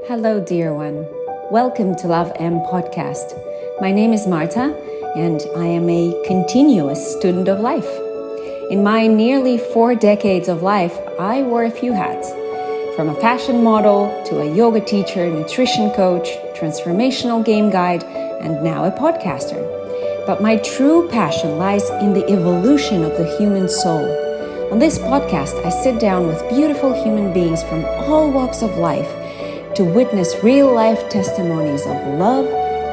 Hello, dear one. Welcome to Love M podcast. My name is Marta, and I am a continuous student of life. In my nearly 4 decades of life, I wore a few hats, from a fashion model to a yoga teacher, nutrition coach, transformational game guide, and now a podcaster. But my true passion lies in the evolution of the human soul. On this podcast, I sit down with beautiful human beings from all walks of life to witness real-life testimonies of love,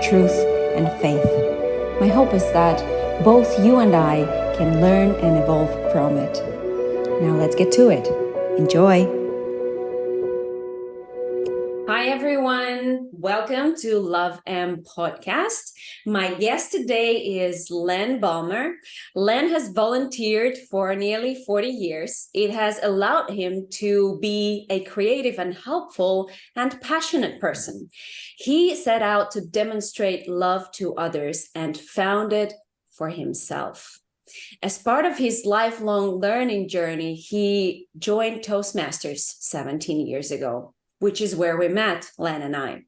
truth, and faith. My hope is that both you and I can learn and evolve from it. Now let's get to it. Enjoy. Hi, everyone. Welcome to Love M podcast. My guest today is Len Bulmer. Len has volunteered for nearly 40 years. It has allowed him to be a creative and helpful and passionate person. He set out to demonstrate love to others and found it for himself. As part of his lifelong learning journey, he joined Toastmasters 17 years ago, which is where we met, Len and I.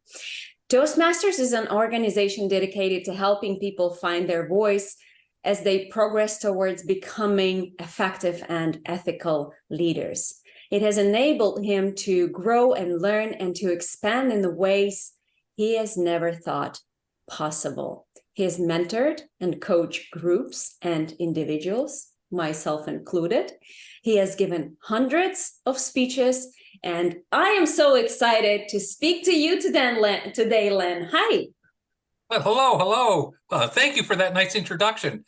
Toastmasters is an organization dedicated to helping people find their voice as they progress towards becoming effective and ethical leaders. It has enabled him to grow and learn and to expand in the ways he has never thought possible. He has mentored and coached groups and individuals, myself included. He has given hundreds of speeches, and I am so excited to speak to you today, Len. Hi. Well, hello. Thank you for that nice introduction.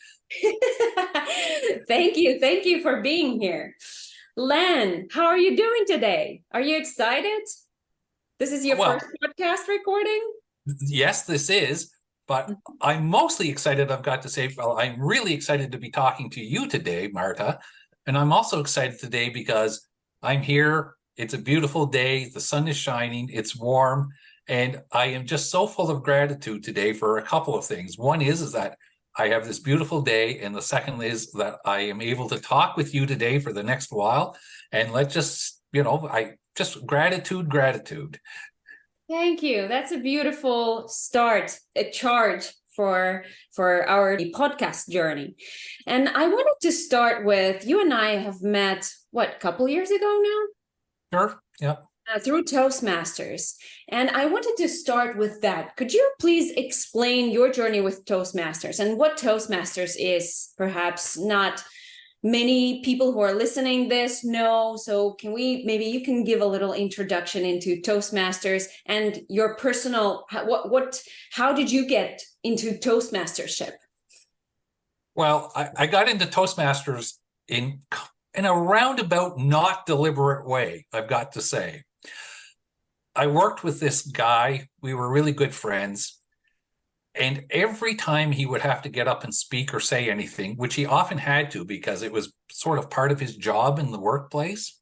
Thank you for being here. Len, how are you doing today? Are you excited? This is your first podcast recording? Yes, this is, but I'm mostly excited, I've got to say, I'm really excited to be talking to you today, Marta, and I'm also excited today because I'm here. It's a beautiful day. The sun is shining. It's warm. And I am just so full of gratitude today for a couple of things. One is that I have this beautiful day. And the second is that I am able to talk with you today for the next while. And let's just, gratitude. Thank you. That's a beautiful start, a charge for our podcast journey. And I wanted to start with, you and I have met, a couple years ago now? Sure. Yeah. Through Toastmasters. And I wanted to start with that. Could you please explain your journey with Toastmasters and what Toastmasters is? Perhaps not many people who are listening this know. So maybe you can give a little introduction into Toastmasters and your personal, how did you get into Toastmastership? Well, I got into Toastmasters in a roundabout, not deliberate way, I've got to say. I worked with this guy. We were really good friends. And every time he would have to get up and speak or say anything, which he often had to because it was sort of part of his job in the workplace,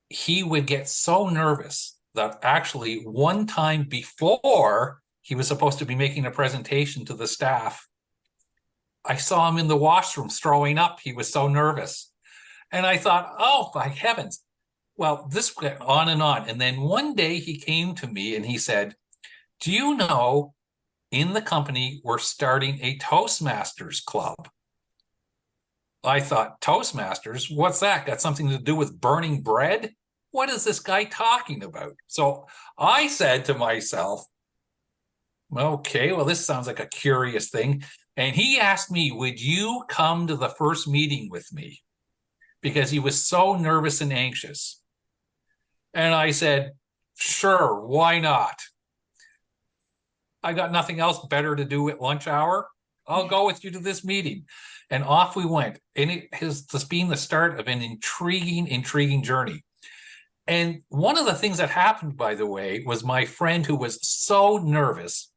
he would get so nervous that actually one time before he was supposed to be making a presentation to the staff, I saw him in the washroom throwing up. He was so nervous. And I thought, oh, my heavens. Well, this went on. And then one day he came to me and he said, do you know, in the company, we're starting a Toastmasters club. I thought, Toastmasters? What's that? Got something to do with burning bread? What is this guy talking about? So I said to myself, okay, well, this sounds like a curious thing. And he asked me, would you come to the first meeting with me? Because he was so nervous and anxious. And I said, sure, why not? I got nothing else better to do at lunch hour. I'll go with you to this meeting. And off we went. And it has been the start of an intriguing journey. And one of the things that happened, by the way, was my friend who was so nervous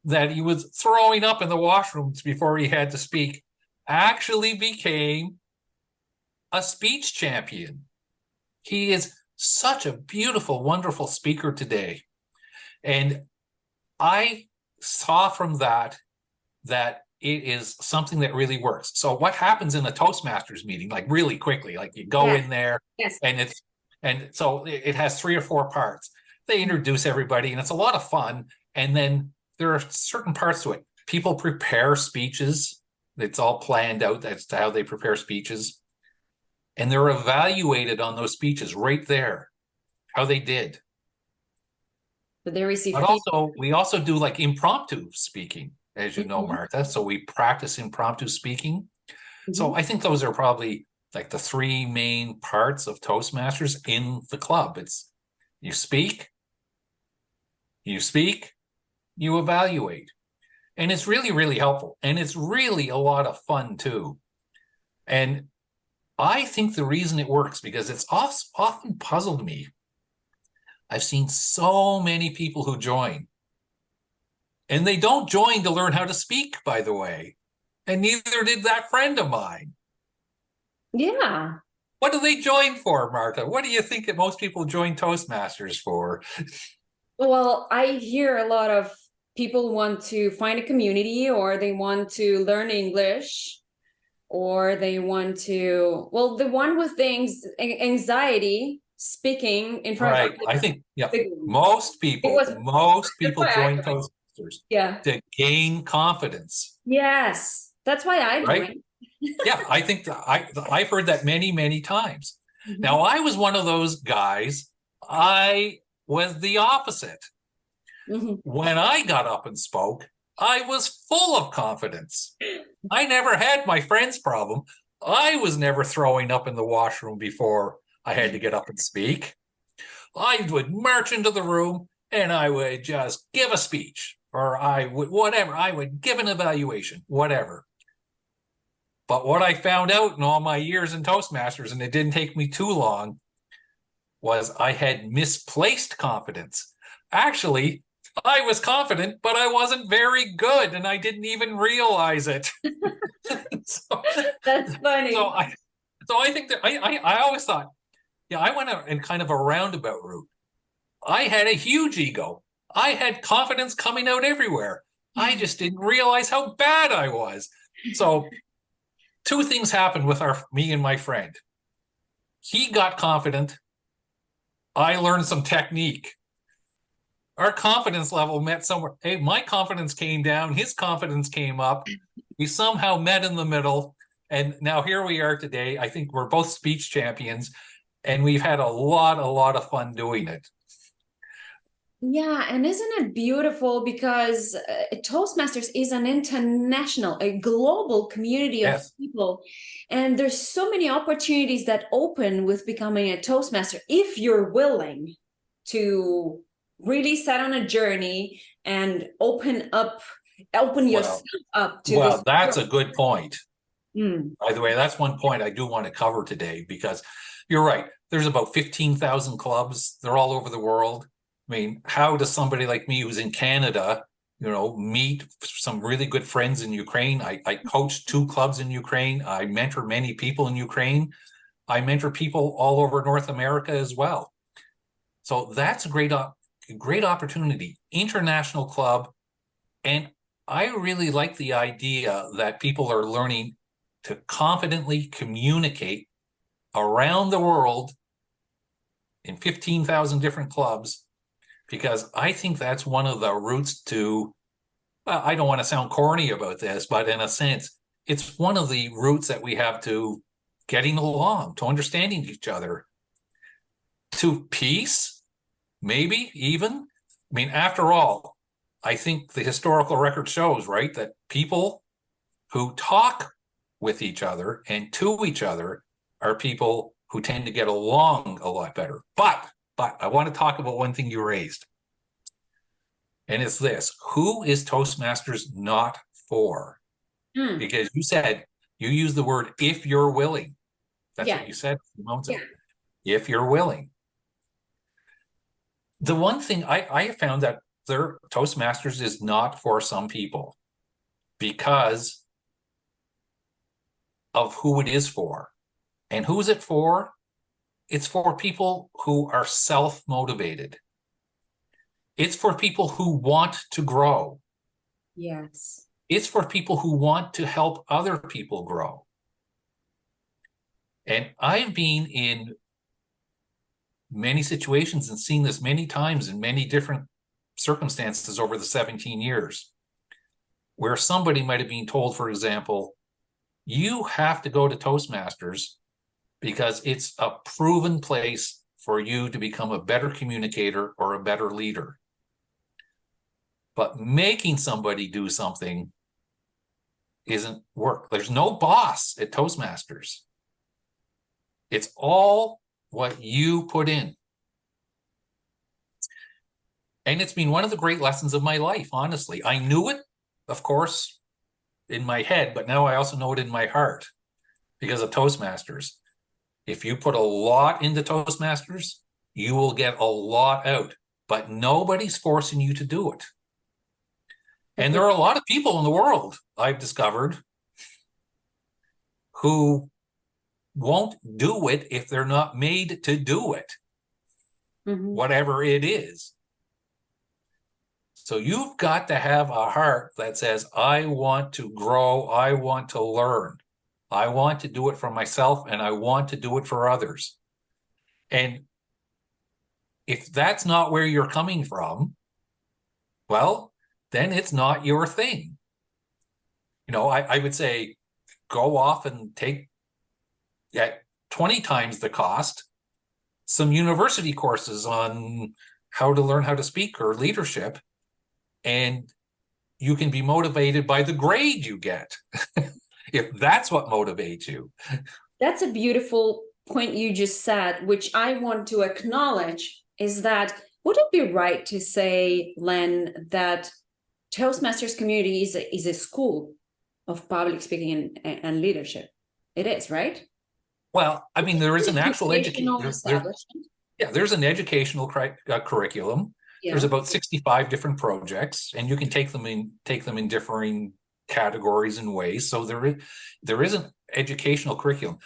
that he was throwing up in the washrooms before he had to speak actually became a speech champion. He is such a beautiful, wonderful speaker today. And I saw from that it is something that really works. So what happens in a Toastmasters meeting, like really quickly, like you go in there and so it has 3 or 4 parts. They introduce everybody, and it's a lot of fun. And then there are certain parts to it. People prepare speeches. It's all planned out as to how they prepare speeches. And they're evaluated on those speeches right there, how they did. So they receive But feedback. also, we also do like impromptu speaking, as you know, Mhm. Martha. So we practice impromptu speaking. So Mhm. I think those are probably like the three main parts of Toastmasters in the club. It's you speak, you evaluate. And it's really, really helpful. And it's really a lot of fun too. And I think the reason it works, because it's often puzzled me. I've seen so many people who join, and they don't join to learn how to speak, by the way. And neither did that friend of mine. Yeah. What do they join for, Martha? What do you think that most people join Toastmasters for? Well, I hear a lot of people want to find a community, or they want to learn English, or they want to, well, the one with things anxiety speaking in front of Right. I think, yeah, the, most it people, was most that's people why I join joined. Toastmasters Yeah. to gain confidence, Yes. That's why I right? joined. Yeah, I think that I've heard that many, many times. Mhm. Now, I was one of those guys. I was the opposite. Mhm. When I got up and spoke, I was full of confidence. I never had my friend's problem. I was never throwing up in the washroom before I had to get up and speak. I would march into the room and I would just give a speech, or I would, whatever, I would give an evaluation, whatever. But what I found out in all my years in Toastmasters, and it didn't take me too long, was I had misplaced confidence. Actually, I was confident, but I wasn't very good, and I didn't even realize it. so, That's so funny. I, so I think that I always thought, yeah, I went in kind of a roundabout route. I had a huge ego. I had confidence coming out everywhere. I just didn't realize how bad I was. So two things happened with me and my friend. He got confident. I learned some technique. Our confidence level met somewhere. Hey, my confidence came down. His confidence came up. We somehow met in the middle. And now here we are today. I think we're both speech champions, and we've had a lot of fun doing it. Yeah, and isn't it beautiful, because Toastmasters is an international, a global community of Yes. people, and there's so many opportunities that open with becoming a Toastmaster if you're willing to really set on a journey and open yourself Well, up to this well, that's world. a good point. Mm. By the way, that's one point I do want to cover today, because you're right. There's about 15,000 clubs. They're all over the world. I mean, how does somebody like me who's in Canada, meet some really good friends in Ukraine? I coach 2 clubs in Ukraine. I mentor many people in Ukraine. I mentor people all over North America as well. So that's a great opportunity. International club. And I really like the idea that people are learning to confidently communicate around the world in 15,000 different clubs, because I think that's one of the routes to, well, I don't want to sound corny about this, but in a sense, it's one of the routes that we have to getting along, to understanding each other, to peace, maybe even. I mean, after all, I think the historical record shows, right, that people who talk with each other and to each other are people who tend to get along a lot better. But I want to talk about one thing you raised, and it's this: who is Toastmasters not for? Mm. Because you use the word "if you're willing." That's Yeah, what you said a few moments yeah, ago. If you're willing. The one thing I have found that their Toastmasters is not for some people because of who it is for. And who's it for? It's for people who are self-motivated. It's for people who want to grow. yes. It's for people who want to help other people grow. And I've been in many situations and seen this many times in many different circumstances over the 17 years, where somebody might have been told, for example, you have to go to Toastmasters because it's a proven place for you to become a better communicator or a better leader. But making somebody do something isn't work. There's no boss at Toastmasters. It's all what you put in. And it's been one of the great lessons of my life, honestly. I knew it, of course, in my head, but now I also know it in my heart because of Toastmasters. If you put a lot into Toastmasters, you will get a lot out, but nobody's forcing you to do it. And there are a lot of people in the world, I've discovered, who won't do it if they're not made to do it, whatever it is. So you've got to have a heart that says, I want to grow, I want to learn, I want to do it for myself, and I want to do it for others. And if that's not where you're coming from, well, then it's not your thing. You know, I would say go off and take at 20 times the cost some university courses on how to learn how to speak or leadership, and you can be motivated by the grade you get if that's what motivates you. That's a beautiful point you just said, which I want to acknowledge, is that would it be right to say, Len, that Toastmasters community is a school of public speaking and leadership? It is, right? Well, I mean, there is an actual educational establishment. Yeah, there's an educational curriculum. Yeah. There's about 65 different projects, and you can take them in differing categories and ways. So there is an educational curriculum.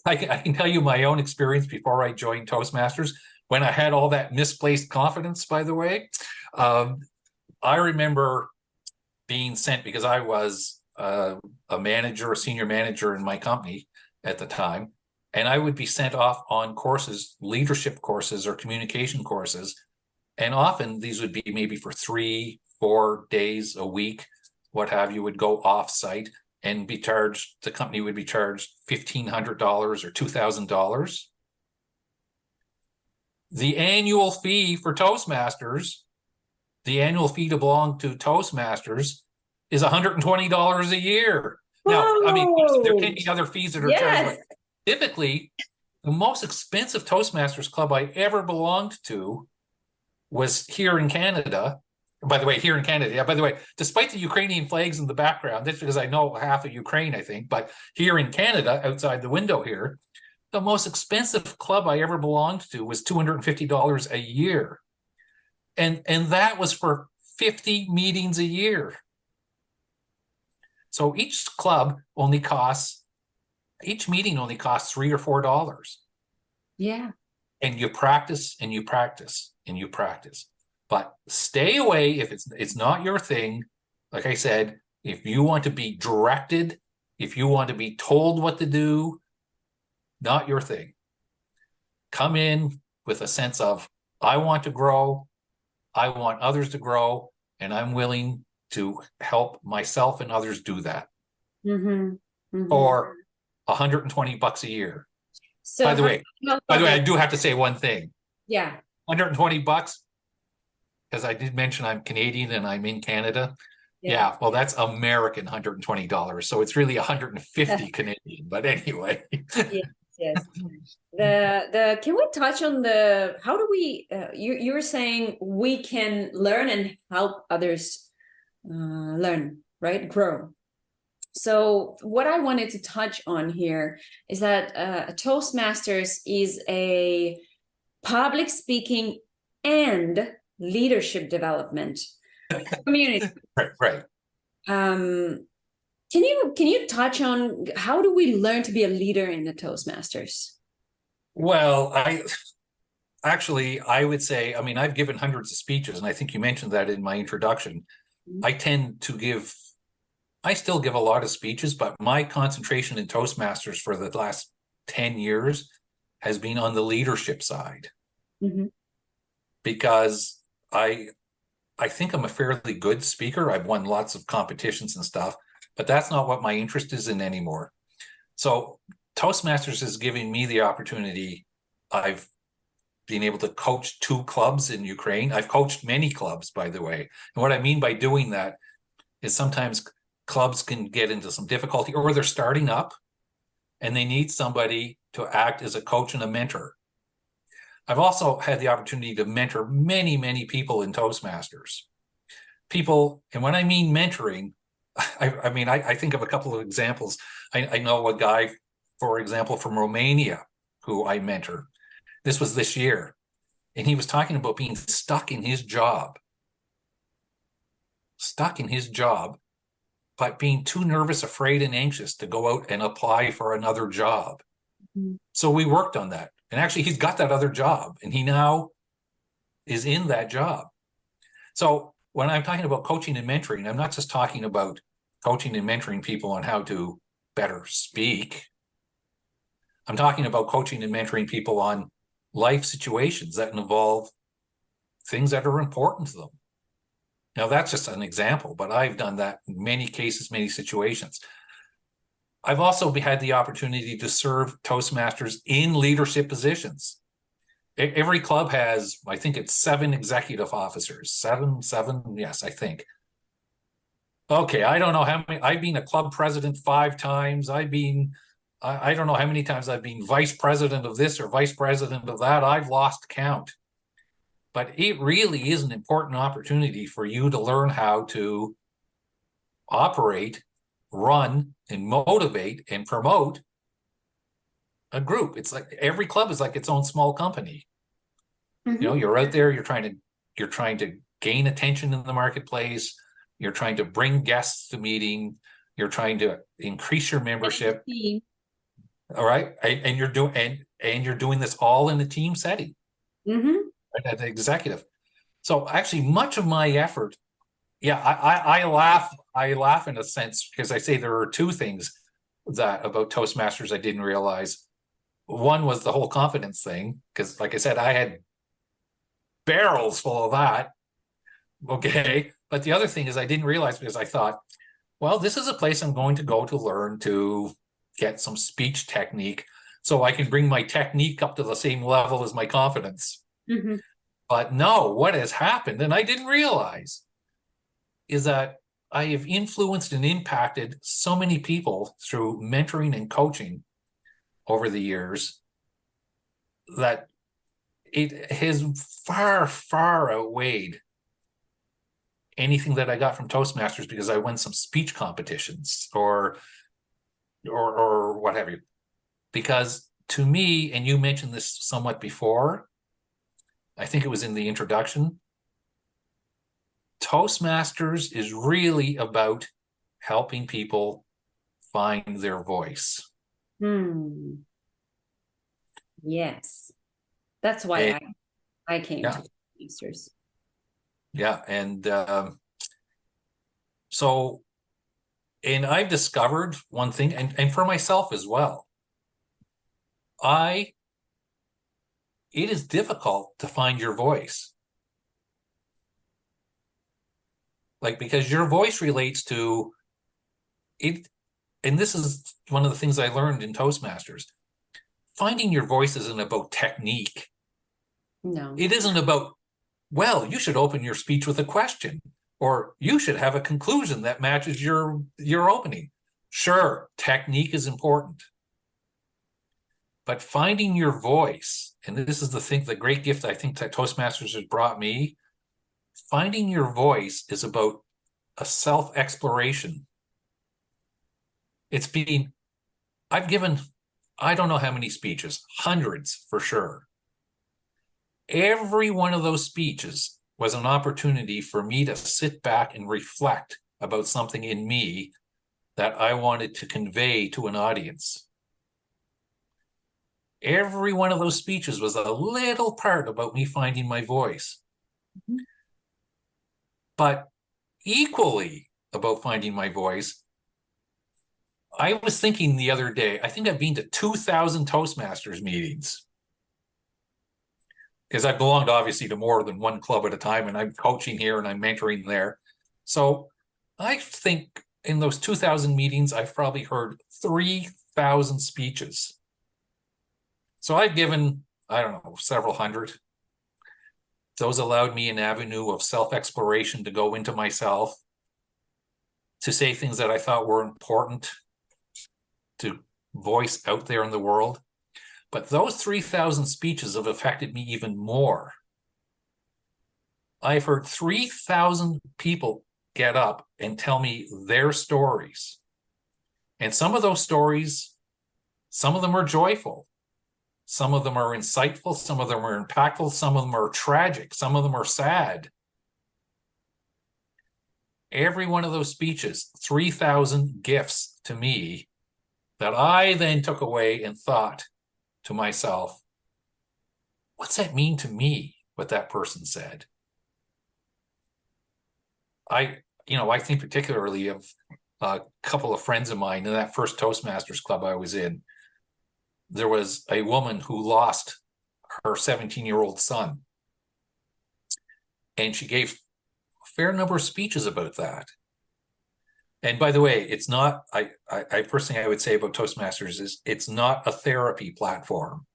I can tell you my own experience before I joined Toastmasters, when I had all that misplaced confidence, by the way. I remember being sent, because I was a manager, a senior manager in my company at the time, and I would be sent off on courses, leadership courses or communication courses. And often these would be maybe for 3-4 days a week, what have you, would go off site and be charged, the company would be charged $1,500 or $2,000. The annual fee for Toastmasters, the annual fee to belong to Toastmasters, is $120 a year. Now, I mean, there can be other fees that are charged, but typically, the most expensive Toastmasters club I ever belonged to was here in Canada. By the way, here in Canada, yeah, by the way, despite the Ukrainian flags in the background, that's because I know half of Ukraine, I think, but here in Canada, outside the window here, the most expensive club I ever belonged to was $250 a year. And that was for 50 meetings a year. So each meeting only costs $3 or $4. Yeah. And you practice and you practice and you practice. But stay away if it's not your thing. Like I said, if you want to be directed, if you want to be told what to do, not your thing. Come in with a sense of, I want to grow, I want others to grow, and I'm willing to help myself and others do that. For $120 a year. So by the way, I do have to say one thing. Yeah. $120, because I did mention I'm Canadian and I'm in Canada. Yeah, well, that's American $120. So it's really 150 Canadian. But anyway. Yes. Can we touch on how do we, you were saying we can learn and help others learn, right? Grow. So what I wanted to touch on here is that Toastmasters is a public speaking and leadership development community. Right. Can you touch on how do we learn to be a leader in the Toastmasters? Well, I would say, I mean, I've given hundreds of speeches, and I think you mentioned that in my introduction. I still give a lot of speeches, but my concentration in Toastmasters for the last 10 years has been on the leadership side. Mm-hmm. Because I think I'm a fairly good speaker. I've won lots of competitions and stuff, but that's not what my interest is in anymore. So Toastmasters is giving me the opportunity. I've been able to coach 2 clubs in Ukraine. I've coached many clubs, by the way. And what I mean by doing that is sometimes clubs can get into some difficulty, or they're starting up and they need somebody to act as a coach and a mentor. I've also had the opportunity to mentor many, many people in Toastmasters. People, and when I mean mentoring, I think of a couple of examples. I know a guy, for example, from Romania who I mentor. This was this year. And he was talking about being stuck in his job, but being too nervous, afraid, and anxious to go out and apply for another job. Mm-hmm. So we worked on that. And actually, he's got that other job, and he now is in that job. So when I'm talking about coaching and mentoring, I'm not just talking about coaching and mentoring people on how to better speak. I'm talking about coaching and mentoring people on life situations that involve things that are important to them. Now, that's just an example, but I've done that in many cases, many situations. I've also had the opportunity to serve Toastmasters in leadership positions. Every club has, I think it's 7 executive officers, seven, yes, I think. Okay, I don't know how many. I've been a club president 5 times. I don't know how many times I've been vice president of this or vice president of that. I've lost count. But it really is an important opportunity for you to learn how to operate, run, and motivate and promote a group. It's like every club is like its own small company. Mm-hmm. You know, you're out there, you're trying to gain attention in the marketplace, you're trying to bring guests to meeting, you're trying to increase your membership. All right. And you're doing this all in a team setting. Mm-hmm. Right, as an executive. So actually much of my effort, I laugh in a sense, because I say there are 2 things that about Toastmasters I didn't realize. One was the whole confidence thing, because like I said, I had barrels full of that. Okay. But the other thing is I didn't realize, because I thought, well, this is a place I'm going to go to learn to get some speech technique so I can bring my technique up to the same level as my confidence. Mm-hmm. But no, what has happened, and I didn't realize, is that I have influenced and impacted so many people through mentoring and coaching over the years that it has far, far outweighed anything that I got from Toastmasters, because I won some speech competitions or what have you. Because to me, and you mentioned this somewhat before, I think it was in the introduction, Toastmasters is really about helping people find their voice. Yes. That's why I came to Toastmasters. Yeah. And so, and I've discovered one thing, and for myself as well, it is difficult to find your voice. Like, because your voice relates to it. And this is one of the things I learned in Toastmasters. Finding your voice isn't about technique. No. It isn't about, well, you should open your speech with a question, or you should have a conclusion that matches your opening. Sure, technique is important. But finding your voice, and this is the great gift I think that Toastmasters has brought me, finding your voice is about a self-exploration. I've given, I don't know how many speeches, hundreds for sure. Every one of those speeches was an opportunity for me to sit back and reflect about something in me that I wanted to convey to an audience. Every one of those speeches was a little part about me finding my voice. Mm-hmm. But equally about finding my voice, I was thinking the other day, I think I've been to 2,000 Toastmasters meetings. because I belonged obviously to more than one club at a time, and I'm coaching here and I'm mentoring there. So I think in those 2,000 meetings, I've probably heard 3,000 speeches. So I've given, I don't know, several hundred. Those allowed me an avenue of self-exploration to go into myself, to say things that I thought were important to voice out there in the world. But those 3,000 speeches have affected me even more. I've heard 3,000 people get up and tell me their stories. And some of those stories, some of them are joyful. Some of them are insightful. Some of them are impactful. Some of them are tragic. Some of them are sad. Every one of those speeches, 3,000 gifts to me that I then took away and thought to myself, what's that mean to me, what that person said? I think particularly of a couple of friends of mine in that first Toastmasters club I was in. There was a woman who lost her 17-year-old son. And she gave a fair number of speeches about that. And by the way, it's not, first thing I would say about Toastmasters is it's not a therapy platform.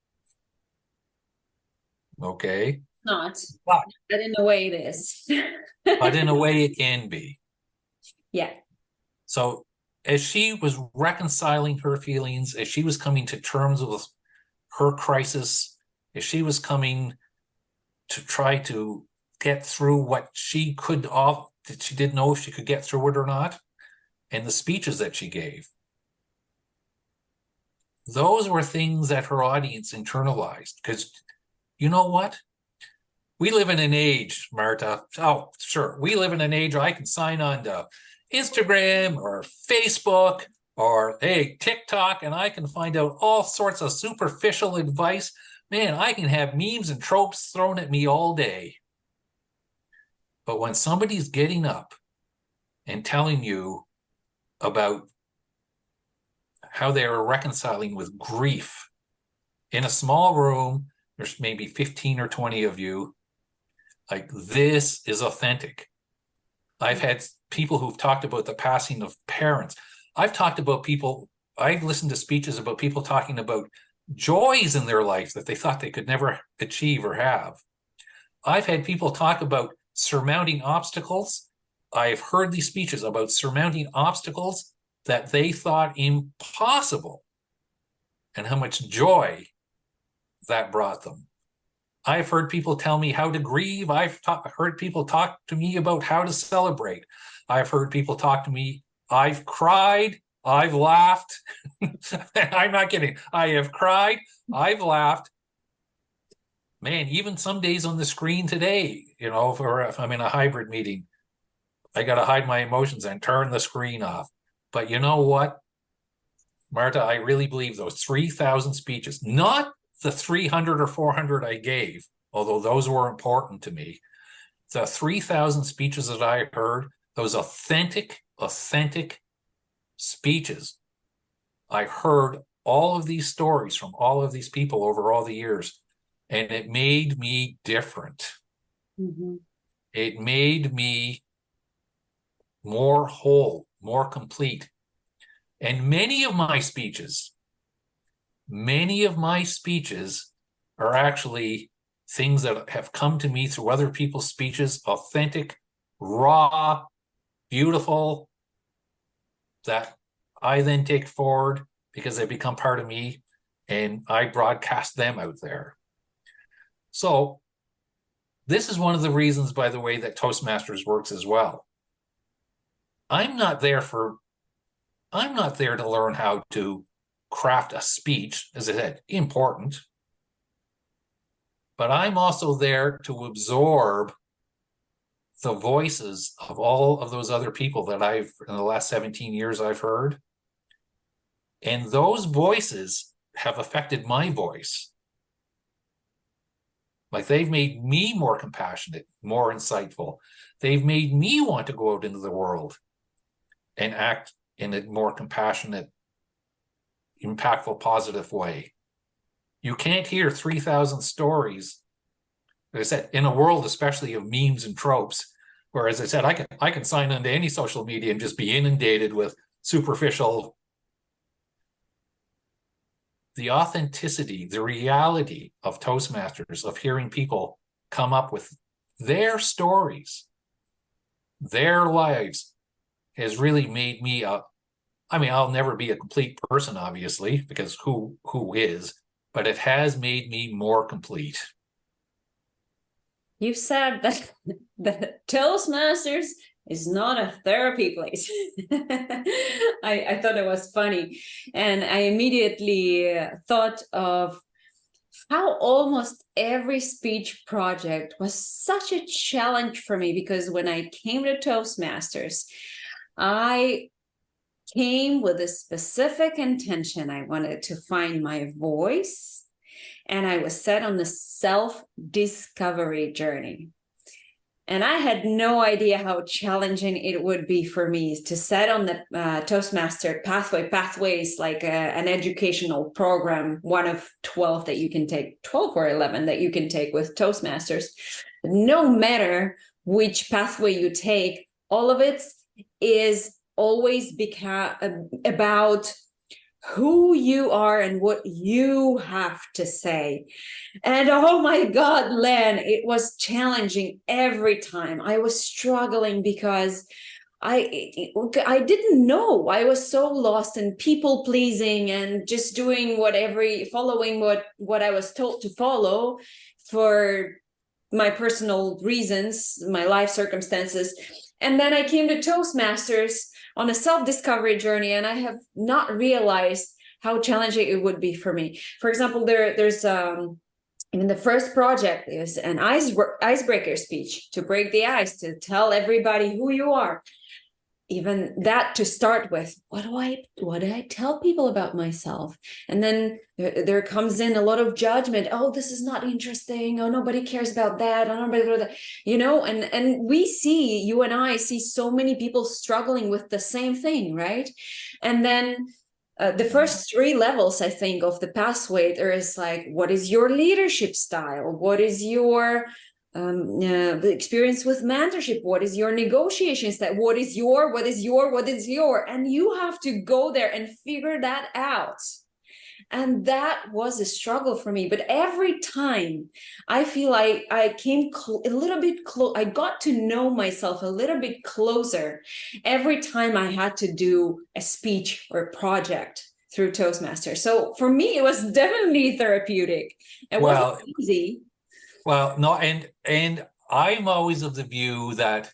Okay? Not, but in a way it is. But in a way it can be. Yeah. So as she was reconciling her feelings, as she was coming to terms with her crisis, as she was coming to try to get through what she could, that she didn't know if she could get through it or not, and the speeches that she gave, those were things that her audience internalized. Because you know what? We live in an age, Marta. Oh, sure. We live in an age where I can sign on to Instagram or Facebook or, hey, TikTok, and I can find out all sorts of superficial advice. Man, I can have memes and tropes thrown at me all day. But when somebody's getting up and telling you about how they are reconciling with grief in a small room, there's maybe 15 or 20 of you, like, this is authentic. I've had people who've talked about the passing of parents. I've listened to speeches about people talking about joys in their life that they thought they could never achieve or have. I've had people talk about surmounting obstacles. I've heard these speeches about surmounting obstacles that they thought impossible and how much joy that brought them. I've heard people tell me how to grieve. I've heard people talk to me about how to celebrate. I've heard people talk to me. I've cried. I've laughed. I'm not kidding. I have cried. I've laughed. Man, even some days on the screen today, if I'm in a hybrid meeting, I got to hide my emotions and turn the screen off. But you know what, Marta, I really believe those 3,000 speeches, not the 300 or 400 I gave, although those were important to me, the 3,000 speeches that I heard, those authentic speeches. I heard all of these stories from all of these people over all the years, and it made me different. Mm-hmm. It made me more whole, more complete. And many of my speeches are actually things that have come to me through other people's speeches, authentic, raw, beautiful, that I then take forward because they become part of me and I broadcast them out there. So this is one of the reasons, by the way, that Toastmasters works as well. I'm not there to learn how to craft a speech, as I said, important. But I'm also there to absorb the voices of all of those other people that in the last 17 years, I've heard. And those voices have affected my voice. Like, they've made me more compassionate, more insightful. They've made me want to go out into the world and act in a more compassionate, impactful, positive way. You can't hear 3,000 stories like I said, in a world especially of memes and tropes, where, as I said, I can sign into any social media and just be inundated with superficial. The authenticity, the reality of Toastmasters, of hearing people come up with their stories, their lives, has really made me I mean, I'll never be a complete person, obviously, because who is, but it has made me more complete. You said that the Toastmasters is not a therapy place. I thought it was funny. And I immediately thought of how almost every speech project was such a challenge for me, because when I came to Toastmasters, I came with a specific intention. I wanted to find my voice, and I was set on the self-discovery journey. And I had no idea how challenging it would be for me to set on the Toastmaster pathways, like an educational program, one of 12 that you can take, 12 or 11 that you can take with Toastmasters. No matter which pathway you take, all of it is always about who you are and what you have to say. And oh my God, Len, it was challenging every time. I was struggling because I didn't know. I was so lost in people pleasing and just doing following what I was told to follow for my personal reasons, my life circumstances. And then I came to Toastmasters on a self-discovery journey, and I have not realized how challenging it would be for me. For example, there's in the first project is an icebreaker speech to break the ice, to tell everybody who you are. Even that to start with, what do I tell people about myself? And then there comes in a lot of judgment. Oh, this is not interesting. Oh, nobody cares about that. Oh, nobody, and we see, you and I see so many people struggling with the same thing, right? And then the first 3 levels, I think, of the pathway, there is like, what is your leadership style? What is your the experience with mentorship? What is your negotiations? What is your, and you have to go there and figure that out. And that was a struggle for me. But every time I feel I came a little bit close, I got to know myself a little bit closer every time I had to do a speech or a project through Toastmasters. So for me, it was definitely therapeutic. It wasn't easy. Well, no, and I'm always of the view that,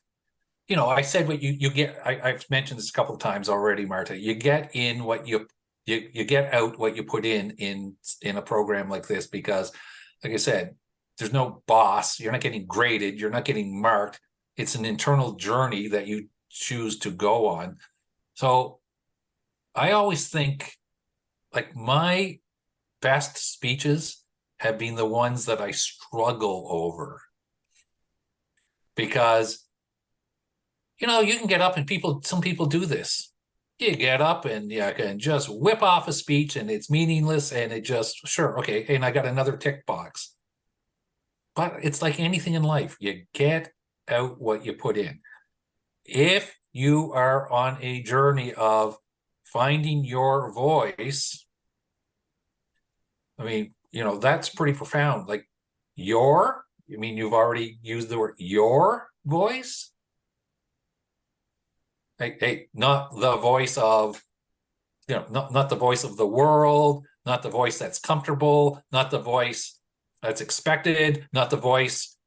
I said what you get. I've mentioned this a couple of times already, Marta. You get in what you get out what you put in a program like this, because, like I said, there's no boss. You're not getting graded. You're not getting marked. It's an internal journey that you choose to go on. So I always think, like, my best speeches have been the ones that I struggle over, because, you can get up and some people do this. You get up and you can just whip off a speech and it's meaningless and it just, sure, okay, and I got another tick box. But it's like anything in life. You get out what you put in. If you are on a journey of finding your voice, I mean, that's pretty profound. Like, you've already used the word your voice. Hey, not the voice of, not the voice of the world, not the voice that's comfortable, not the voice that's expected, not the voice,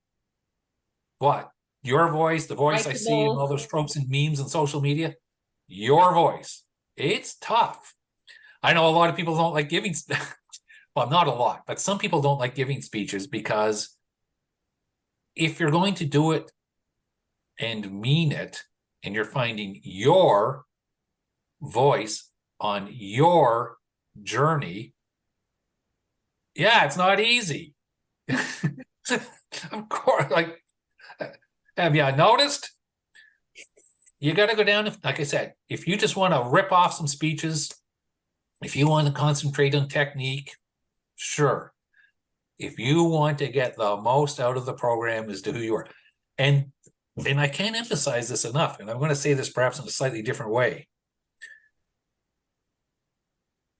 what? Your voice, the voice I see in all those tropes and memes and social media, your voice. It's tough. I know a lot of people don't like giving, well, not a lot, but some people don't like giving speeches, because if you're going to do it and mean it, and you're finding your voice on your journey, yeah, it's not easy. Of course, like, have you noticed? You got to go down, like I said, if you just want to rip off some speeches, if you want to concentrate on technique, sure. if you want to get the most out of the program as to who you are. And I can't emphasize this enough, and I'm going to say this perhaps in a slightly different way.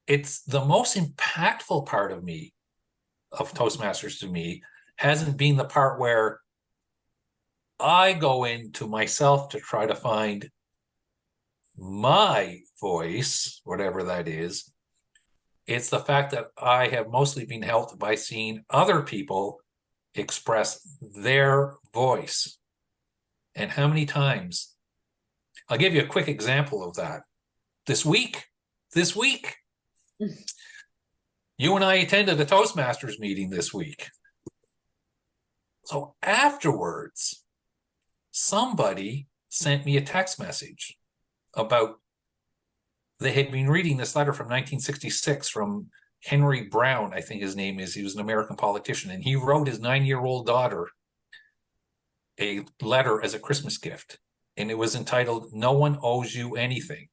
It's the most impactful part of me, of Toastmasters to me, hasn't been the part where I go into myself to try to find my voice, whatever that is. It's the fact that I have mostly been helped by seeing other people express their voice. And how many times, I'll give you a quick example of that. This week, you and I attended a Toastmasters meeting this week. So afterwards, somebody sent me a text message about they had been reading this letter from 1966 from Henry Brown, I think his name is. He was an American politician, and he wrote his 9-year-old daughter a letter as a Christmas gift, and it was entitled "No One Owes You Anything."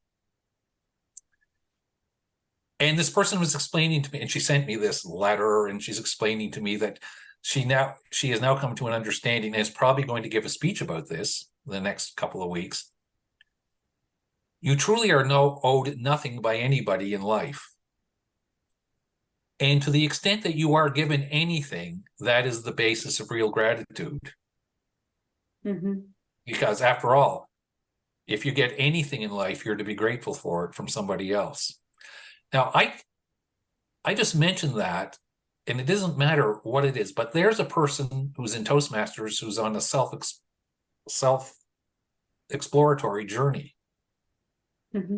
And this person was explaining to me, and she sent me this letter, and she's explaining to me that she has now come to an understanding and is probably going to give a speech about this in the next couple of weeks. You truly are owed nothing by anybody in life. And to the extent that you are given anything, that is the basis of real gratitude. Mm-hmm. Because after all, if you get anything in life, you're to be grateful for it from somebody else. Now, I just mentioned that, and it doesn't matter what it is, but there's a person who's in Toastmasters who's on a self-exploratory journey. Mm-hmm.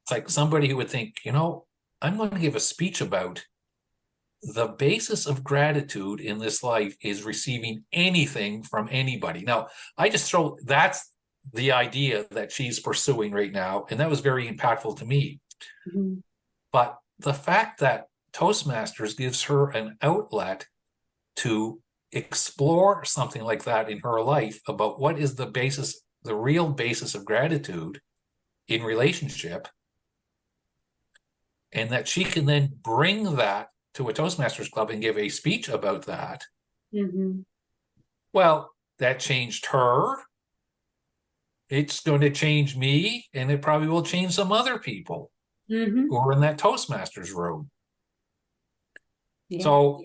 It's like somebody who would think, I'm going to give a speech about the basis of gratitude in this life is receiving anything from anybody. Now, that's the idea that she's pursuing right now, and that was very impactful to me. Mm-hmm. But the fact that Toastmasters gives her an outlet to explore something like that in her life about what is the real basis of gratitude in relationship, and that she can then bring that to a Toastmasters club and give a speech about that. Mm-hmm. Well, that changed her. It's going to change me, and it probably will change some other people who are in that Toastmasters room. Yeah. So,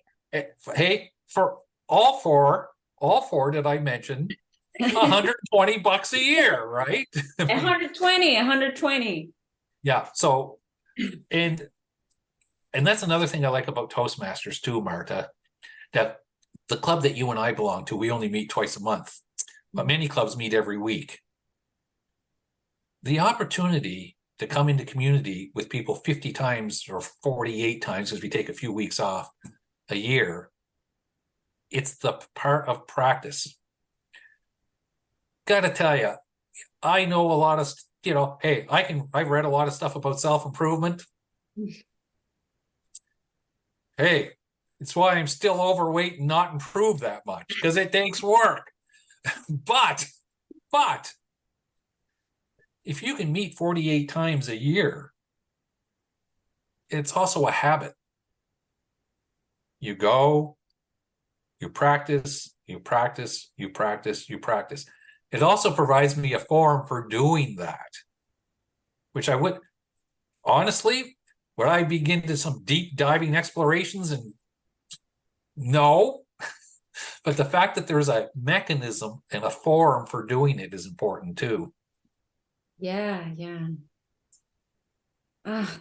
hey, for all four that I mentioned, $120 a year, right? 120. Yeah. So, and that's another thing I like about Toastmasters too, Marta, that the club that you and I belong to, we only meet twice a month, but many clubs meet every week. The opportunity to come into community with people 50 times or 48 times, as we take a few weeks off a year, it's the part of practice. Gotta tell you, I know a lot of, hey, I've read a lot of stuff about self-improvement. Hey, it's why I'm still overweight and not improved that much, because it takes work. But if you can meet 48 times a year, it's also a habit. You go, you practice, you practice, you practice, you practice. It also provides me a forum for doing that, which I would, honestly, would I begin to some deep diving explorations? And no, but the fact that there's a mechanism and a forum for doing it is important too. Yeah.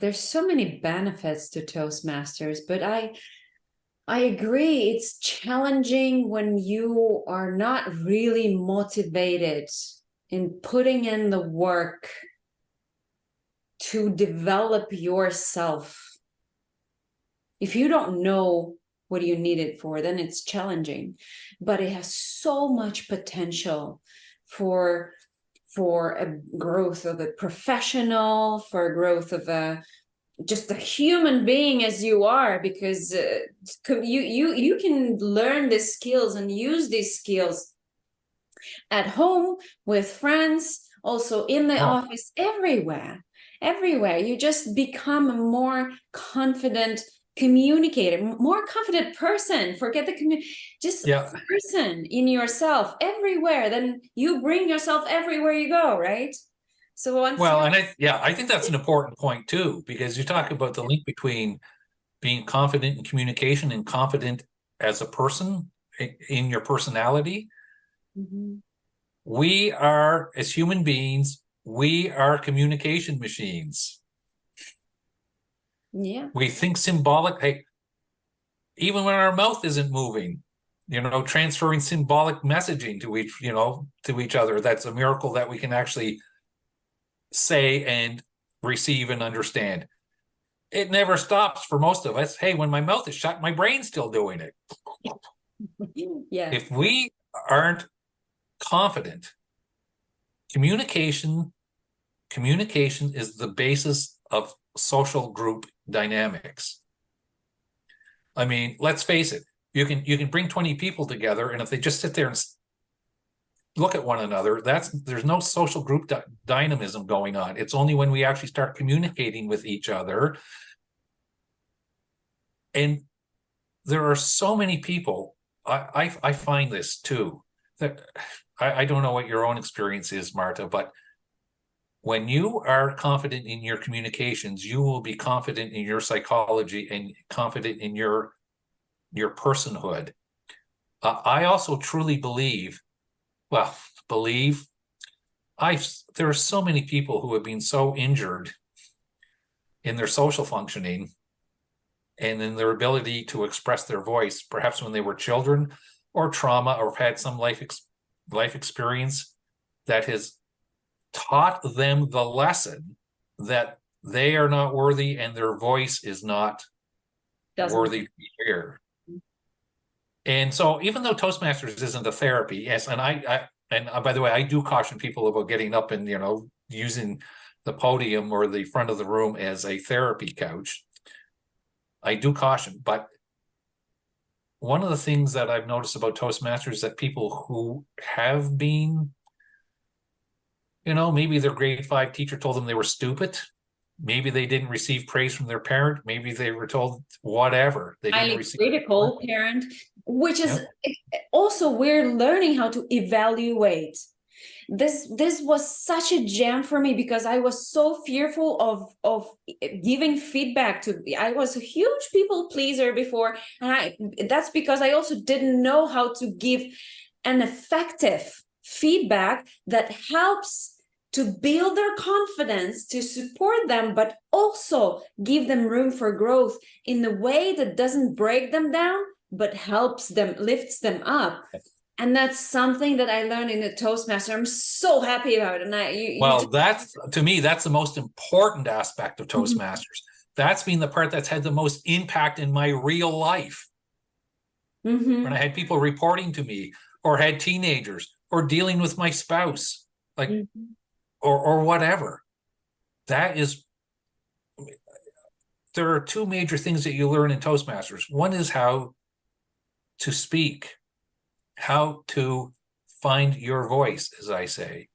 There's so many benefits to Toastmasters, but I agree. It's challenging when you are not really motivated in putting in the work to develop yourself. If you don't know what you need it for, then it's challenging. But it has so much potential for a growth of a professional, for a growth of just a human being as you are, because you can learn these skills and use these skills at home, with friends, also in the office, everywhere. You just become a more confident communicator, more confident person. Forget the just Yeah. person in yourself everywhere. Then you bring yourself everywhere you go, right? So once Well, you're and I think that's an important point too, because you talk about the link between being confident in communication and confident as a person in your personality. Mhm. We are, as human beings, we are communication machines. Yeah. We think symbolic. Hey, even when our mouth isn't moving, transferring symbolic messaging to each other. That's a miracle that we can actually say and receive and understand. It never stops for most of us. Hey, when my mouth is shut, my brain's still doing it. Yeah. If we aren't confident, communication is the basis of social group dynamics. I mean, let's face it. You can bring 20 people together, and if they just sit there and look at one another, there's no social group dynamism going on. It's only when we actually start communicating with each other. And there are so many people, I find this too, that I don't know what your own experience is, Marta, but when you are confident in your communications, you will be confident in your psychology and confident in your personhood. I also truly believe, there are so many people who have been so injured in their social functioning and in their ability to express their voice, perhaps when they were children or trauma or had some life experience that has taught them the lesson that they are not worthy and their voice is not worthy to be heard. And so even though Toastmasters isn't a therapy, yes, and by the way, I do caution people about getting up and, using the podium or the front of the room as a therapy couch. I do caution, but one of the things that I've noticed about Toastmasters is that people who have been, maybe their grade 5 teacher told them they were stupid. Maybe they didn't receive praise from their parent. Maybe they were told whatever. They didn't Highly receive critical parent, which is yeah. also we're learning how to evaluate. This was such a gem for me because I was so fearful of giving feedback to. I was a huge people pleaser before, and that's because I also didn't know how to give an effective feedback that helps to build their confidence, to support them, but also give them room for growth in a way that doesn't break them down, but helps them, lifts them up. And that's something that I learned in the Toastmaster. I'm so happy about it. And That's, to me, that's the most important aspect of Toastmasters. That's been the part that's had the most impact in my real life. When I had people reporting to me, or had teenagers, or dealing with my spouse, or whatever. There are two major things that you learn in Toastmasters. One is how to speak, how to find your voice, as I say.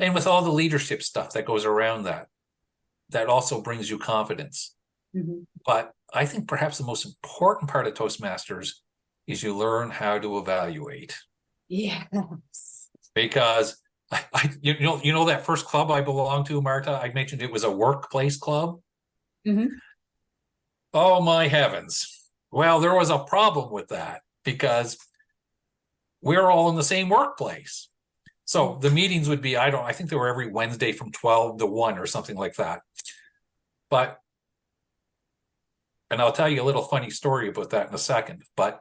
And with all the leadership stuff that goes around that also brings you confidence. But I think perhaps the most important part of Toastmasters is you learn how to evaluate. Yes. Because you know that first club I belonged to, Marta, I mentioned it was a workplace club. Oh my heavens. Well, there was a problem with that because we're all in the same workplace. So the meetings would be, I think they were every Wednesday from 12 to 1 or something like that. And I'll tell you a little funny story about that in a second, but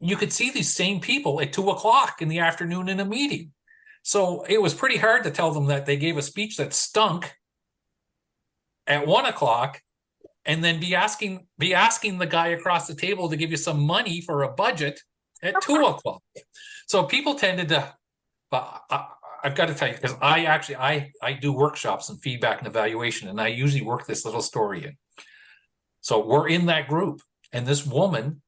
you could see these same people at 2:00 in the afternoon in a meeting. So it was pretty hard to tell them that they gave a speech that stunk at 1:00 and then be asking the guy across the table to give you some money for a budget at 2:00. So people tended to, I've got to tell you, because I do workshops and feedback and evaluation, and I usually work this little story in. So we're in that group, and this woman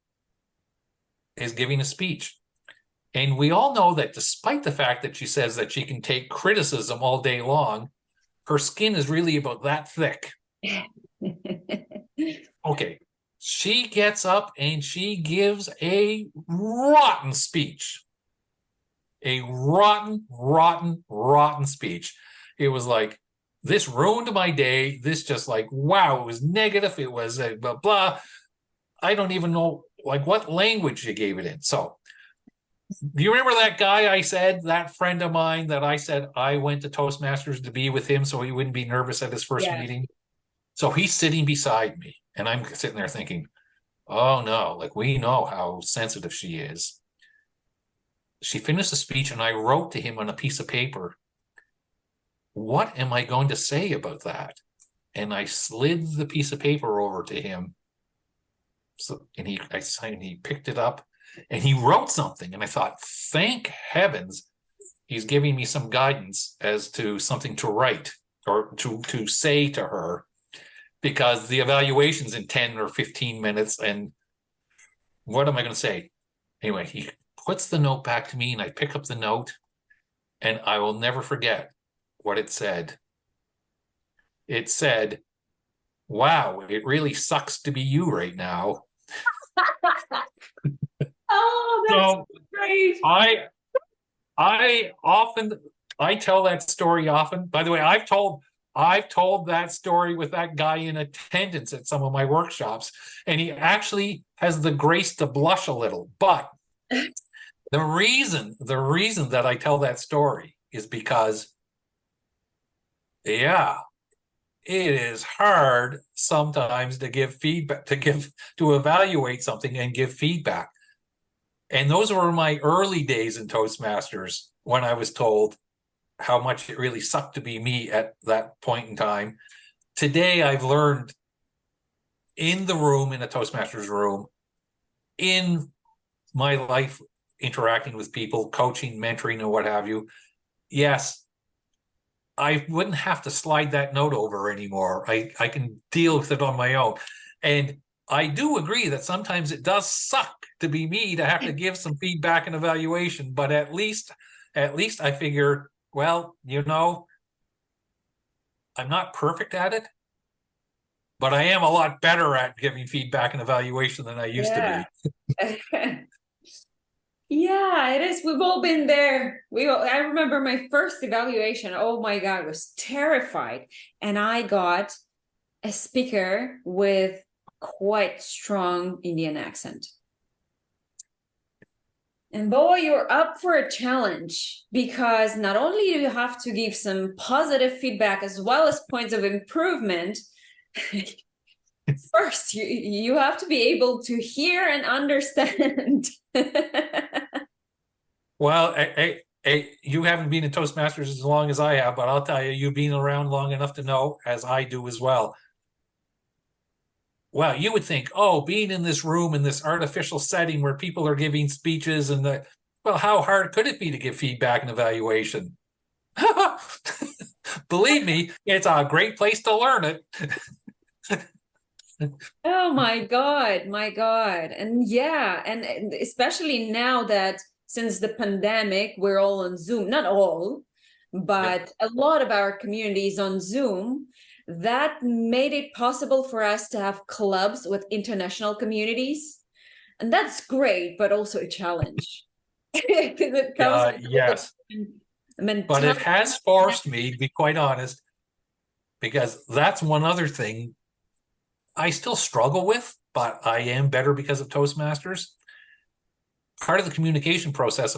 is giving a speech. And we all know that despite the fact that she says that she can take criticism all day long, her skin is really about that thick. Okay. She gets up and she gives a rotten speech. A rotten, rotten, rotten speech. It was like, this ruined my day. This just like, wow, it was negative. It was blah, blah. I don't even know like what language you gave it in. So do you remember that guy I said, that friend of mine that I said I went to Toastmasters to be with him so he wouldn't be nervous at his first Yeah. meeting? So he's sitting beside me and I'm sitting there thinking, oh no, like we know how sensitive she is. She finished the speech and I wrote to him on a piece of paper, what am I going to say about that? And I slid the piece of paper over to him. So, and he picked it up and he wrote something. And I thought, thank heavens, he's giving me some guidance as to something to write or to say to her, because the evaluation's in 10 or 15 minutes. And what am I going to say? Anyway, he puts the note back to me and I pick up the note and I will never forget what it said. It said, wow, it really sucks to be you right now. Oh, that's So great. I often I tell that story often. By the way, I've told that story with that guy in attendance at some of my workshops, and he actually has the grace to blush a little. But the reason that I tell that story is because, yeah, it is hard sometimes to give feedback, to evaluate something and give feedback. And those were my early days in Toastmasters when I was told how much it really sucked to be me at that point in time. Today, I've learned in the room, in a Toastmasters room, in my life, interacting with people, coaching, mentoring, and what have you. Yes, I wouldn't have to slide that note over anymore. I can deal with it on my own. And I do agree that sometimes it does suck to be me to have to give some feedback and evaluation, but at least I figure, well, I'm not perfect at it, but I am a lot better at giving feedback and evaluation than I used to Yeah. be. Yeah, it is. We've all been there. I remember my first evaluation. Oh my God, I was terrified. And I got a speaker with quite strong Indian accent. And boy, you're up for a challenge, because not only do you have to give some positive feedback as well as points of improvement, first you have to be able to hear and understand. Well, you haven't been in Toastmasters as long as I have, but I'll tell you, you've been around long enough to know, as I do as well. Well, you would think, oh, being in this room, in this artificial setting where people are giving speeches well, how hard could it be to give feedback and evaluation? Believe me, it's a great place to learn it. Oh my God, my God. And yeah, and especially now that since the pandemic, we're all on Zoom, not all, but a lot of our communities on Zoom, that made it possible for us to have clubs with international communities. And that's great, but also a challenge. Because it comes with Yes, a but it mentality. has forced me, to be quite honest, because that's one other thing I still struggle with, but I am better because of Toastmasters. Part of the communication process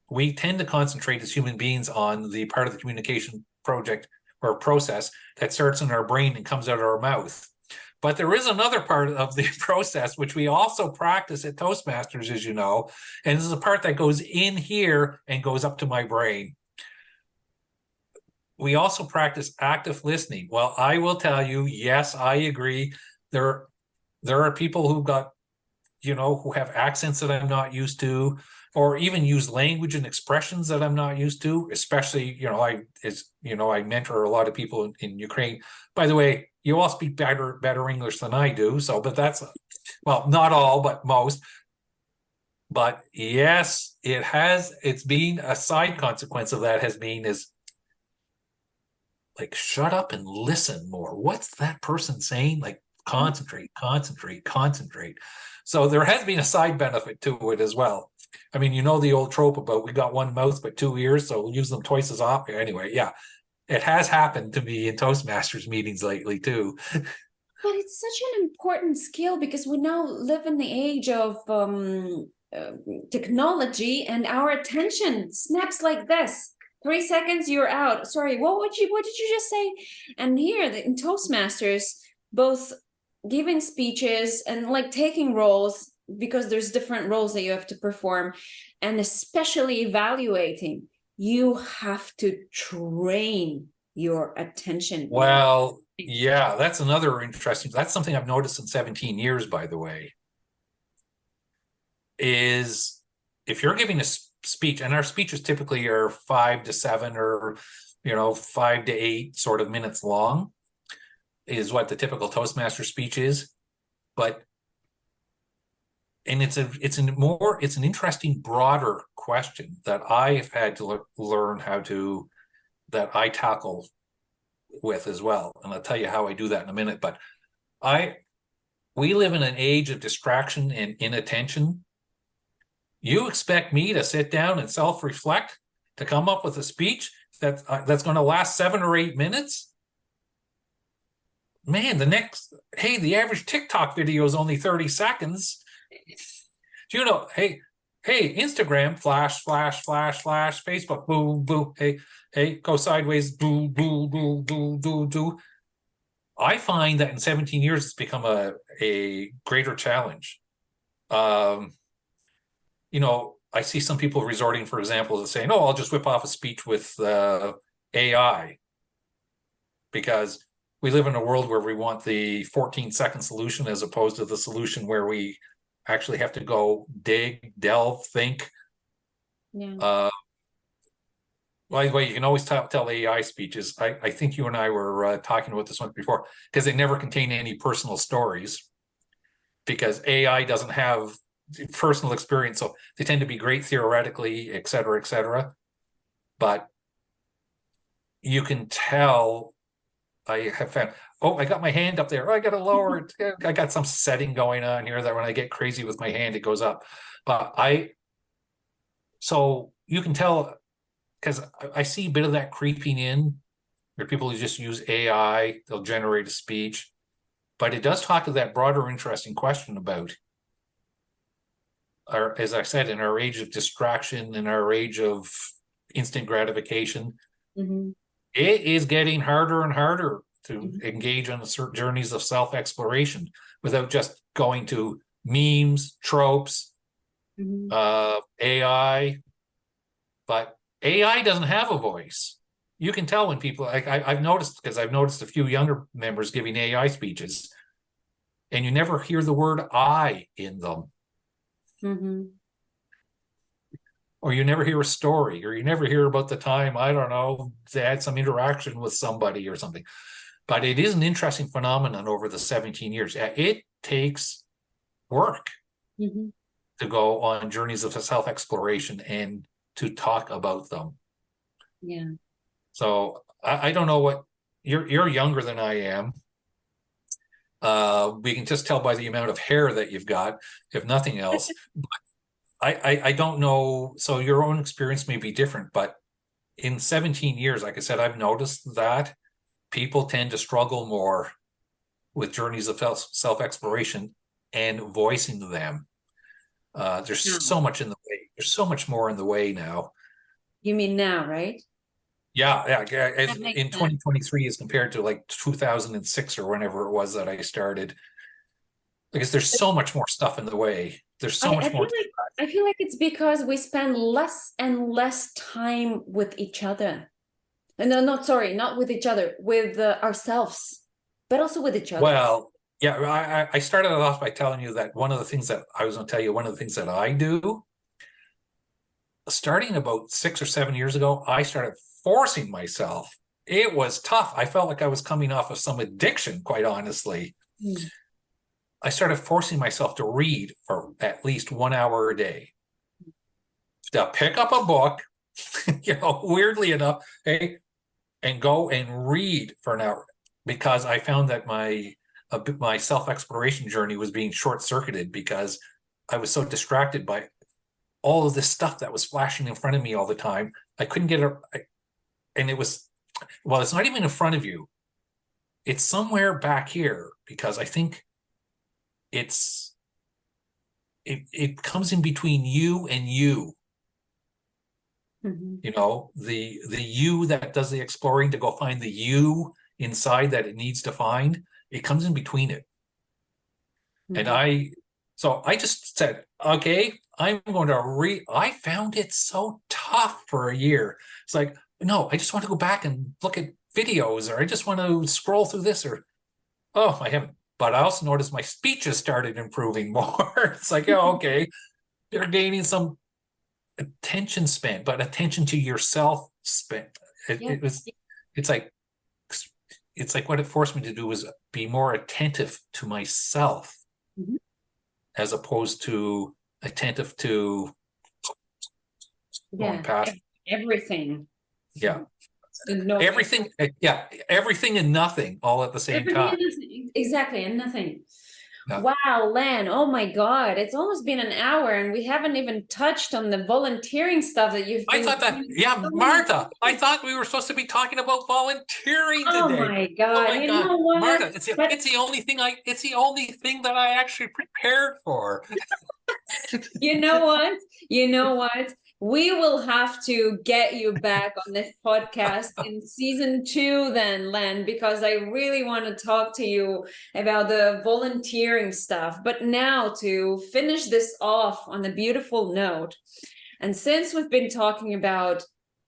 we tend to concentrate as human beings on the part of the communication project or process that starts in our brain and comes out of our mouth. But there is another part of the process which we also practice at Toastmasters, as you know, and this is a part that goes in here and goes up to my brain. We also practice active listening. Well, I will tell you, yes, I agree. There are people who got, who have accents that I'm not used to, or even use language and expressions that I'm not used to, especially, I mentor a lot of people in Ukraine. By the way, you all speak better English than I do. So, but that's, well, not all, but most. But yes, it's been a side consequence of that is like, shut up and listen more. What's that person saying? Like, concentrate, concentrate, concentrate. So there has been a side benefit to it as well. I mean, you know the old trope about we got one mouth but two ears, so we'll use them twice as often. Anyway, yeah, it has happened to me in Toastmasters meetings lately too. But it's such an important skill because we now live in the age of technology, and our attention snaps like this. 3 seconds, you're out. Sorry, what did you just say? And here in Toastmasters, both giving speeches and like taking roles, because there's different roles that you have to perform, and especially evaluating, you have to train your attention. Well, yeah, that's another interesting. That's something I've noticed in 17 years, by the way, is if you're giving a speech, and our speeches typically are 5 to 7 or 5 to 8 sort of minutes long, is what the typical Toastmaster speech is. But and it's an interesting, broader question that I've had to learn how to, that I tackle with as well. And I'll tell you how I do that in a minute. But we live in an age of distraction and inattention. You expect me to sit down and self-reflect to come up with a speech that's going to last 7 or 8 minutes? Man, the average TikTok video is only 30 seconds. Do you know, hey, Instagram, flash, flash, flash, flash, Facebook, boo, boo, hey, go sideways, boo, boo, boo, boo, boo, boo. I find that in 17 years, it's become a greater challenge. I see some people resorting, for example, to saying, I'll just whip off a speech with AI, because we live in a world where we want the 14-second solution as opposed to the solution where we actually have to go dig, delve, think. Yeah. By the way, you can always tell AI speeches. I think you and I were talking about this one before, because they never contain any personal stories, because AI doesn't have personal experience. So they tend to be great theoretically, et cetera, et cetera. But you can tell. I have found, I got my hand up there. I got to lower it. I got some setting going on here that when I get crazy with my hand, it goes up. But so you can tell, because I see a bit of that creeping in, where people who just use AI, they'll generate a speech. But it does talk to that broader, interesting question about, as I said, in our age of distraction, in our age of instant gratification, it is getting harder and harder to engage on certain journeys of self-exploration without just going to memes, tropes, AI. But AI doesn't have a voice. You can tell when people, I've noticed, because I've noticed a few younger members giving AI speeches, and you never hear the word I in them. Or you never hear a story, or you never hear about the time, I don't know, they had some interaction with somebody or something. But it is an interesting phenomenon over the 17 years. It takes work to go on journeys of self-exploration and to talk about them. Yeah. So I don't know what, you're younger than I am. We can just tell by the amount of hair that you've got, if nothing else. I don't know. So your own experience may be different, but in 17 years, like I said, I've noticed that people tend to struggle more with journeys of self-exploration and voicing them. There's so much in the way. There's so much more in the way now. You mean now, right? Yeah. In 2023 as compared to like 2006 or whenever it was that I started. Because there's so much more stuff in the way. There's so much more. I feel like it's because we spend less and less time with each other. No, not with each other, with ourselves, but also with each other. Well, yeah, I started off by telling you that one of the things that I do, starting about 6 or 7 years ago, I started forcing myself. It was tough. I felt like I was coming off of some addiction, quite honestly. I started forcing myself to read for at least 1 hour a day, to pick up a book, weirdly enough, and go and read for an hour, because I found that my self-exploration journey was being short-circuited because I was so distracted by all of this stuff that was flashing in front of me all the time. I couldn't get it. And it was, well, it's not even in front of you. It's somewhere back here, because I think it comes in between you and you. Mm-hmm. You know, the you that does the exploring to go find the you inside that it needs to find. It comes in between it. Mm-hmm. And so I just said, okay, I'm going to I found it so tough for a year. It's like, no, I just want to go back and look at videos, or I just want to scroll through this, or, oh, I haven't. But I also noticed my speeches started improving more. It's like, oh, okay, you're gaining some attention span, but attention to yourself span. It's like what it forced me to do was be more attentive to myself, Mm-hmm. as opposed to attentive to going past. Everything. Yeah. No, Everything. Yeah. Everything and nothing all at the same time. Exactly, and nothing. Yeah. Wow, Len, oh my God, it's almost been an hour and we haven't even touched on the volunteering stuff that you've I been thought that, doing. yeah, Martha, I thought we were supposed to be talking about volunteering Oh today. my Oh God, my you God, know what? Martha, it's the only thing that I actually prepared for. You know what? You know what? We will have to get you back on this podcast in season 2 then, Len, because I really want to talk to you about the volunteering stuff. But now to finish this off on a beautiful note, and since we've been talking about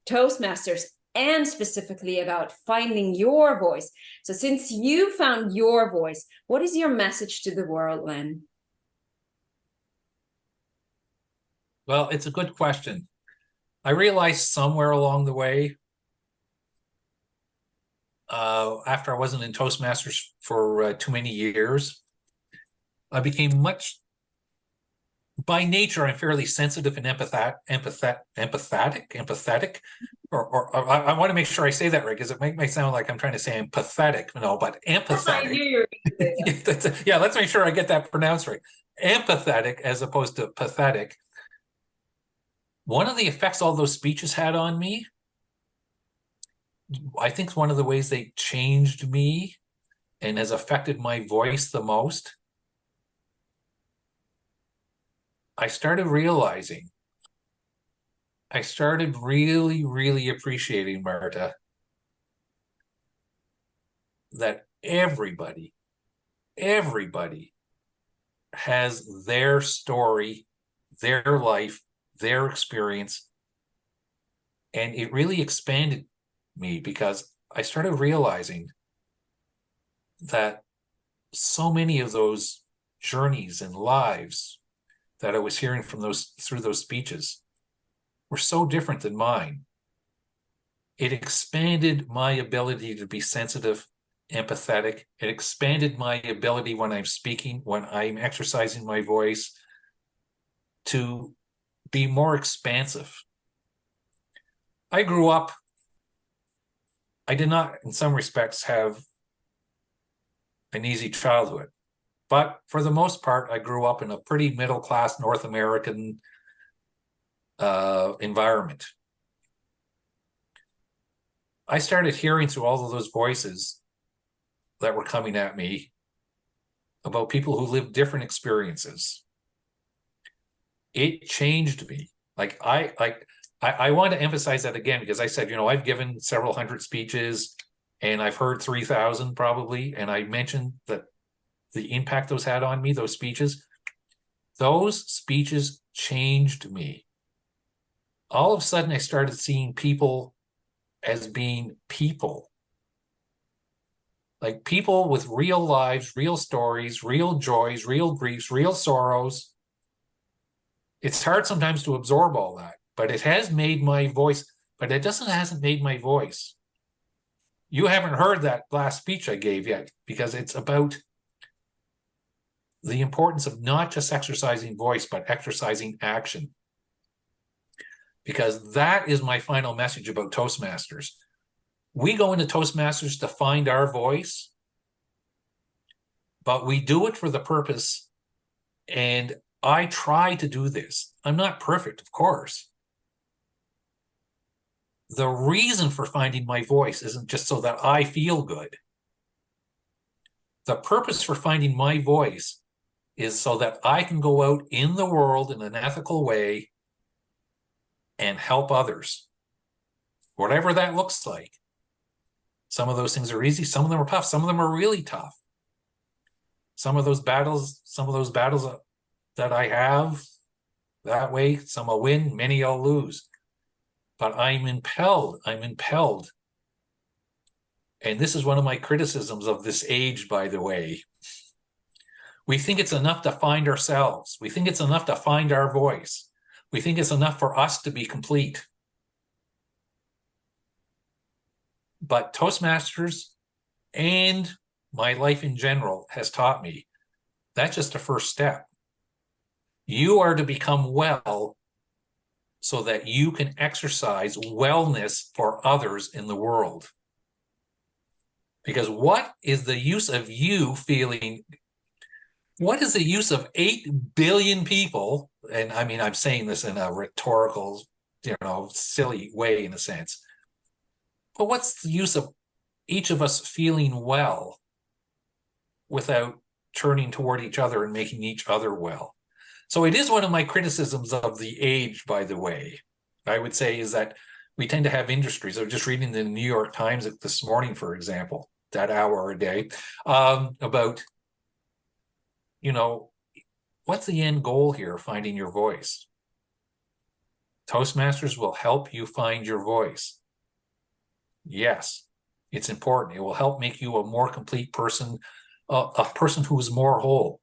Toastmasters and specifically about finding your voice, so since you found your voice, what is your message to the world, Len? Well, it's a good question. I realized somewhere along the way, after I wasn't in Toastmasters for too many years, I became by nature, I'm fairly sensitive and empathetic, or I want to make sure I say that right, because it might sound like I'm trying to say I'm pathetic. No, but I empathetic. knew you were going to say that. Yeah, let's make sure I get that pronounced right. Empathetic as opposed to pathetic. One of the effects all those speeches had on me, I think one of the ways they changed me and has affected my voice the most, I started really, really appreciating, Marta, that everybody has their story, their life, their experience. And it really expanded me, because I started realizing that so many of those journeys and lives that I was hearing through those speeches were so different than mine. It expanded my ability to be sensitive, empathetic. It expanded my ability when I'm speaking, when I'm exercising my voice, to be more expansive. I grew up, I did not, in some respects, have an easy childhood, but for the most part, I grew up in a pretty middle-class North American environment. I started hearing through all of those voices that were coming at me about people who lived different experiences. It changed me. I want to emphasize that again, because I said, I've given several hundred speeches and I've heard 3,000 probably. And I mentioned that the impact those had on me, those speeches changed me. All of a sudden, I started seeing people as being people. Like people with real lives, real stories, real joys, real griefs, real sorrows. It's hard sometimes to absorb all that, but it has made my voice, but it hasn't made my voice. You haven't heard that last speech I gave yet, because it's about the importance of not just exercising voice, but exercising action. Because that is my final message about Toastmasters. we go into Toastmasters to find our voice, but we do it for the purpose. And I try to do this. I'm not perfect, of course. The reason for finding my voice isn't just so that I feel good. The purpose for finding my voice is so that I can go out in the world in an ethical way and help others, whatever that looks like. Some of those things are easy. Some of them are tough. Some of them are really tough. Some of those battles that I have that way, some I'll win, many I'll lose. But I'm impelled. And this is one of my criticisms of this age, by the way. We think it's enough to find ourselves. We think it's enough to find our voice. We think it's enough for us to be complete. But Toastmasters and my life in general has taught me that's just a first step. You are to become well so that you can exercise wellness for others in the world. Because what is the use of you feeling, what is the use of 8 billion people, and I mean, I'm saying this in a rhetorical, silly way in a sense, but what's the use of each of us feeling well without turning toward each other and making each other well? So it is one of my criticisms of the age, by the way, I would say, is that we tend to have industries. I was just reading the New York Times this morning, for example, that hour a day, about, what's the end goal here, finding your voice? Toastmasters will help you find your voice. Yes, it's important. It will help make you a more complete person, a person who is more whole.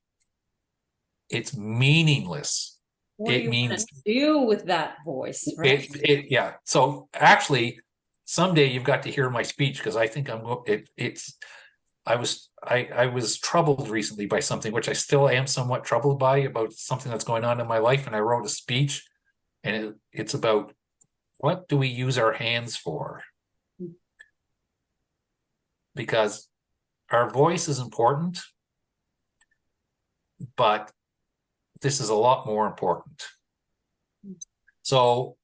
It's meaningless. What do you want to do with that voice, right? Yeah. So actually, someday you've got to hear my speech, because I think I was troubled recently by something, which I still am somewhat troubled by, about something that's going on in my life, and I wrote a speech, and it's about, what do we use our hands for? Because our voice is important, but this is a lot more important. So,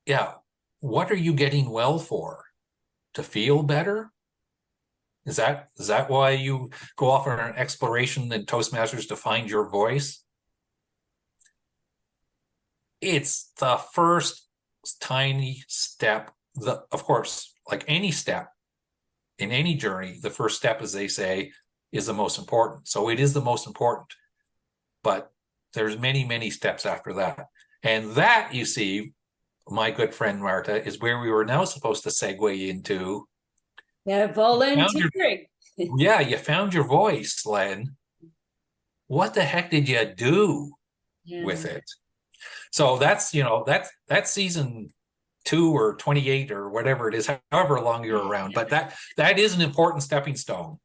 yeah, what are you getting well for? To feel better? Is that why you go off on an exploration in Toastmasters to find your voice? It's the first tiny step. Of course, like any step in any journey, the first step, as they say, is the most important. So it is the most important. But there's many, many steps after that. And that, you see, my good friend Marta, is where we were now supposed to segue into. Yeah, volunteering. You found your voice, Len. What the heck did you do with it? So that's, that's season 2 or 28 or whatever it is, however long you're around. But that is an important stepping stone,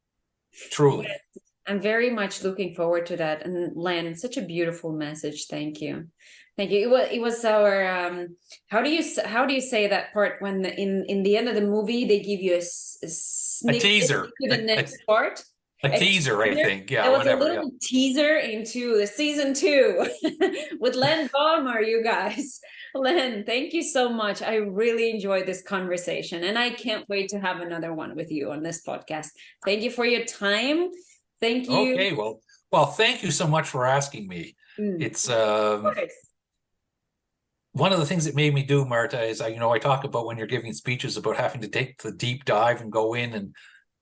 truly. Yes. I'm very much looking forward to that. And Len, such a beautiful message. Thank you. Thank you. It was our how do you say that part when in the end of the movie they give you a sneak teaser to the next part? A teaser, I think. Yeah, it was whatever. A little teaser into the season 2 with Len Bulmer, you guys. Len, thank you so much. I really enjoyed this conversation, and I can't wait to have another one with you on this podcast. Thank you for your time. Thank you. Okay, well, thank you so much for asking me. It's one of the things that made me do, Marta, is I talk about when you're giving speeches about having to take the deep dive and go in and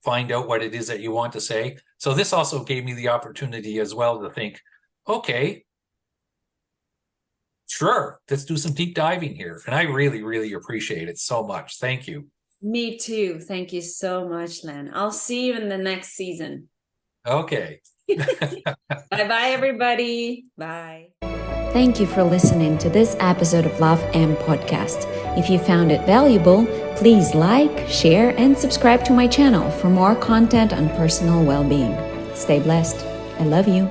find out what it is that you want to say. So this also gave me the opportunity as well to think, okay, sure, let's do some deep diving here. And I really, really appreciate it so much. Thank you. Me too. Thank you so much, Len. I'll see you in the next season. Okay. Bye-bye, everybody. Bye. Thank you for listening to this episode of Love and Podcast. If you found it valuable, please like, share, and subscribe to my channel for more content on personal well-being. Stay blessed. I love you.